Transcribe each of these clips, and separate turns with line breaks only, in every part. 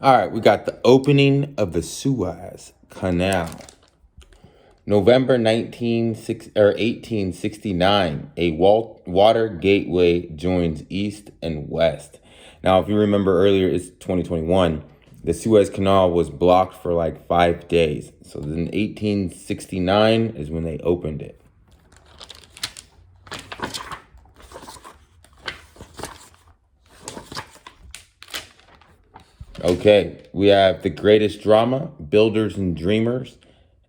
All right, we got the opening of the Suez Canal. November 1869, a water gateway joins East and West. Now, if you remember earlier, it's 2021. The Suez Canal was blocked for like 5 days. So then 1869 is when they opened it. Okay, we have the greatest drama, Builders and Dreamers,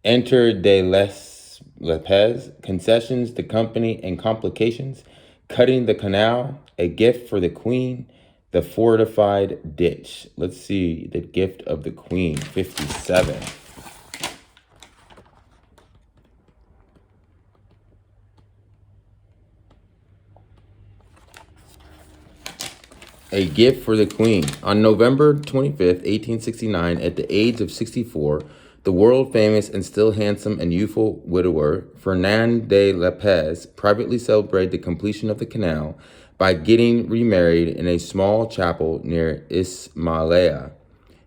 Enter de les Lepez, Concessions, the Company, and Complications, Cutting the Canal, A Gift for the Queen, The Fortified Ditch. Let's see, The Gift of the Queen, 57. A Gift for the Queen. On November 25th, 1869, at the age of 64, the world-famous and still handsome and youthful widower, Fernand de Lopez, privately celebrated the completion of the canal by getting remarried in a small chapel near Ismailia.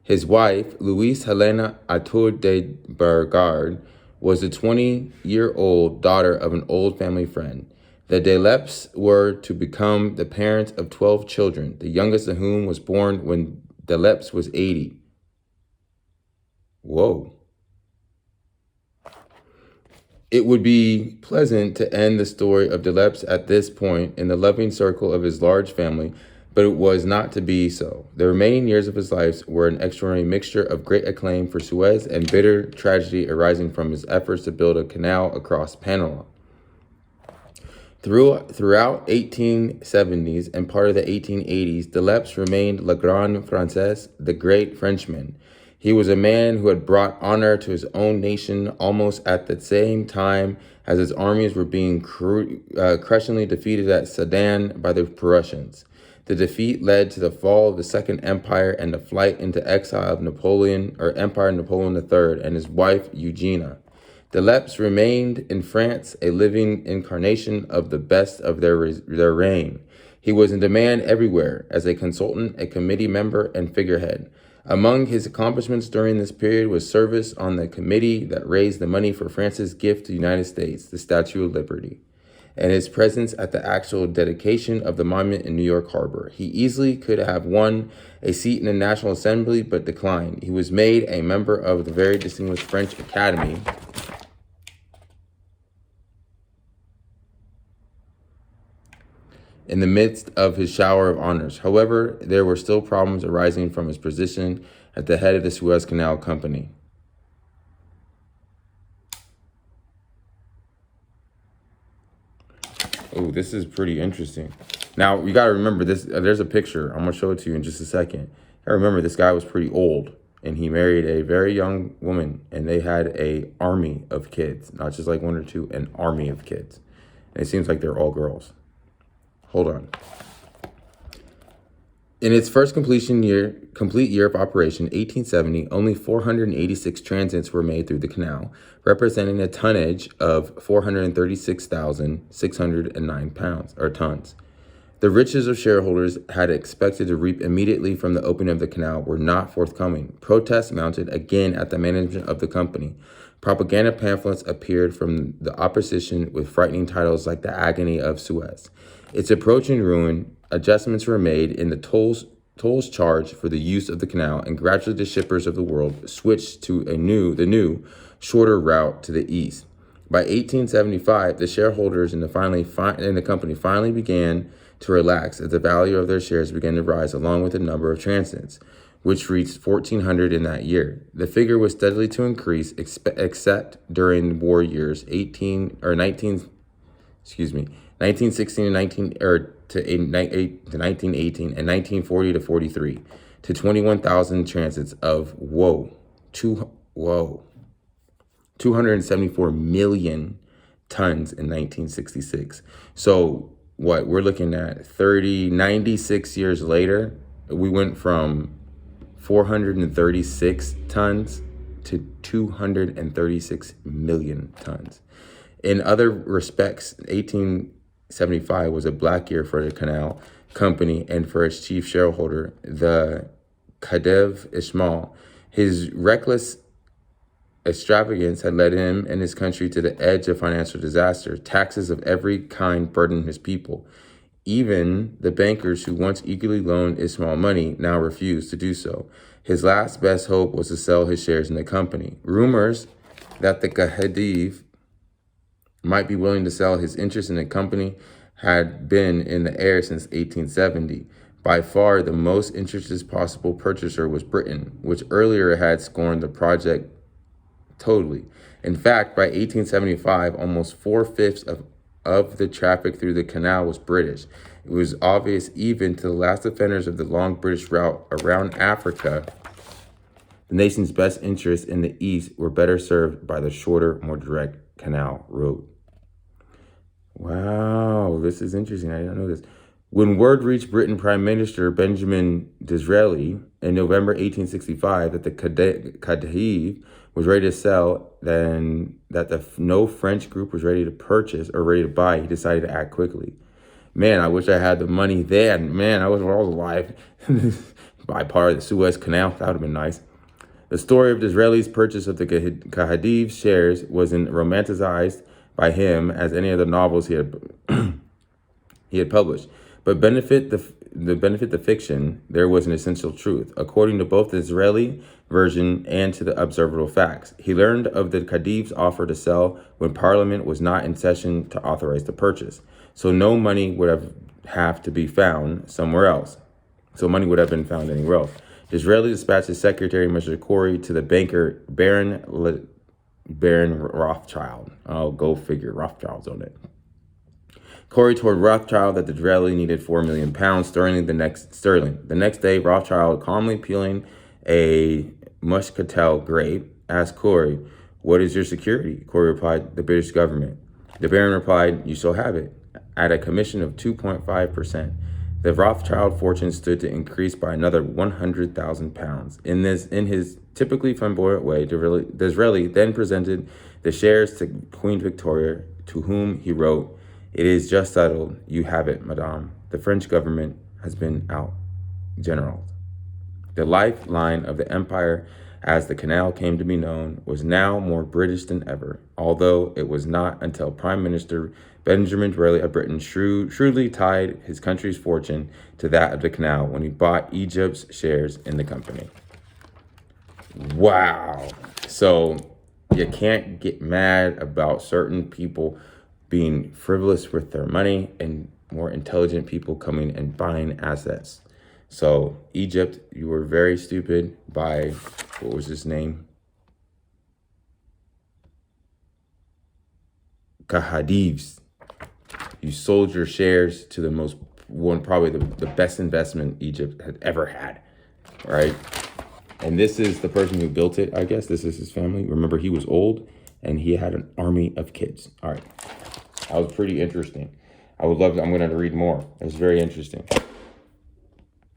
His wife, Luis Helena Atur de Bergard, was the 20-year-old daughter of an old family friend. The Delepes were to become the parents of 12 children, the youngest of whom was born when Delepes was 80. Whoa. It would be pleasant to end the story of Delepes at this point in the loving circle of his large family, but it was not to be so. The remaining years of his life were an extraordinary mixture of great acclaim for Suez and bitter tragedy arising from his efforts to build a canal across Panama. Throughout 1870s and part of the 1880s, Delepes remained Le Grand Français, the great Frenchman. He was a man who had brought honor to his own nation almost at the same time as his armies were being crushingly defeated at Sedan by the Prussians. The defeat led to the fall of the Second Empire and the flight into exile of Emperor Napoleon III and his wife Eugenia. Delepes remained in France, a living incarnation of the best of their reign. He was in demand everywhere as a consultant, a committee member, and figurehead. Among his accomplishments during this period was service on the committee that raised the money for France's gift to the United States, the Statue of Liberty, and his presence at the actual dedication of the monument in New York Harbor. He easily could have won a seat in the National Assembly, but declined. He was made a member of the very distinguished French Academy in the midst of his shower of honors. However, there were still problems arising from his position at the head of the Suez Canal Company. Oh, this is pretty interesting. Now, you got to remember this. There's a picture. I'm going to show it to you in just a second. I remember this guy was pretty old, and he married a very young woman, and they had a army of kids, not just like one or two, an army of kids. And it seems like they're all girls. Hold on. In its first complete year of operation, 1870, only 486 transits were made through the canal, representing a tonnage of 436,609 tons. The riches of shareholders had expected to reap immediately from the opening of the canal were not forthcoming. Protests mounted again at the management of the company. Propaganda pamphlets appeared from the opposition with frightening titles like The Agony of Suez. Its approaching ruin, adjustments were made in the tolls charged for the use of the canal, and gradually the shippers of the world switched to the new, shorter route to the east. By 1875, the shareholders in the company finally began to relax as the value of their shares began to rise along with the number of transits, which reached 1,400 in that year. The figure was steadily to increase, except during war years 1916 to 1918 and 1940 to 43 to 21,000 transits of 274 million tons in 1966. So what we're looking at 96 years later, we went from 436 tons to 236 million tons. In other respects, 1875 was a black year for the canal company and for its chief shareholder, the Khedive Ismail. His reckless extravagance had led him and his country to the edge of financial disaster. Taxes of every kind burdened his people. Even the bankers who once eagerly loaned Ismail money now refused to do so. His last best hope was to sell his shares in the company. Rumors that the Khedive might be willing to sell his interest in the company had been in the air since 1870. By far, the most interested possible purchaser was Britain, which earlier had scorned the project totally. In fact, by 1875, almost four-fifths of the traffic through the canal was British. It was obvious even to the last defenders of the long British route around Africa, the nation's best interests in the East were better served by the shorter, more direct canal route. Wow, this is interesting. I didn't know this. When word reached Britain Prime Minister Benjamin Disraeli in November 1865 that the Khedive was ready to sell, then that no French group was ready to purchase or ready to buy, he decided to act quickly. Man, I wish I had the money then. Man, I was alive. Buy part of the Suez Canal. That would have been nice. The story of Disraeli's purchase of the Khedive's shares wasn't romanticized by him as any of the novels he had published. But benefit the fiction, there was an essential truth. According to both the Disraeli version and to the observable facts, he learned of the Khedive's offer to sell when Parliament was not in session to authorize the purchase. So no money would have to be found somewhere else. So money would have been found anywhere else. Disraeli dispatched his secretary, Mr. Corey, to the banker Baron Rothschild. Oh, go figure, Rothschild's on it. Corey told Rothschild that the Disraeli needed £4 million sterling the next day. Rothschild, calmly peeling a muscatel grape, asked Corey, "What is your security?" Corey replied, "The British government." The Baron replied, "You shall have it, at a commission of 2.5%. The Rothschild fortune stood to increase by another £100,000. In his typically flamboyant way, Disraeli then presented the shares to Queen Victoria, to whom he wrote, "It is just settled. You have it, madame. The French government has been out general." The lifeline of the empire, as the canal came to be known, was now more British than ever, although it was not until Prime Minister Benjamin Disraeli of Britain shrewdly tied his country's fortune to that of the canal when he bought Egypt's shares in the company. Wow. So you can't get mad about certain people being frivolous with their money and more intelligent people coming and buying assets. So Egypt, you were very stupid by, what was his name? Khedive's. You sold your shares to probably the best investment Egypt had ever had, right? And this is the person who built it, I guess. This is his family. Remember, he was old and he had an army of kids. All right. That was pretty interesting. I'm going to read more. It was very interesting.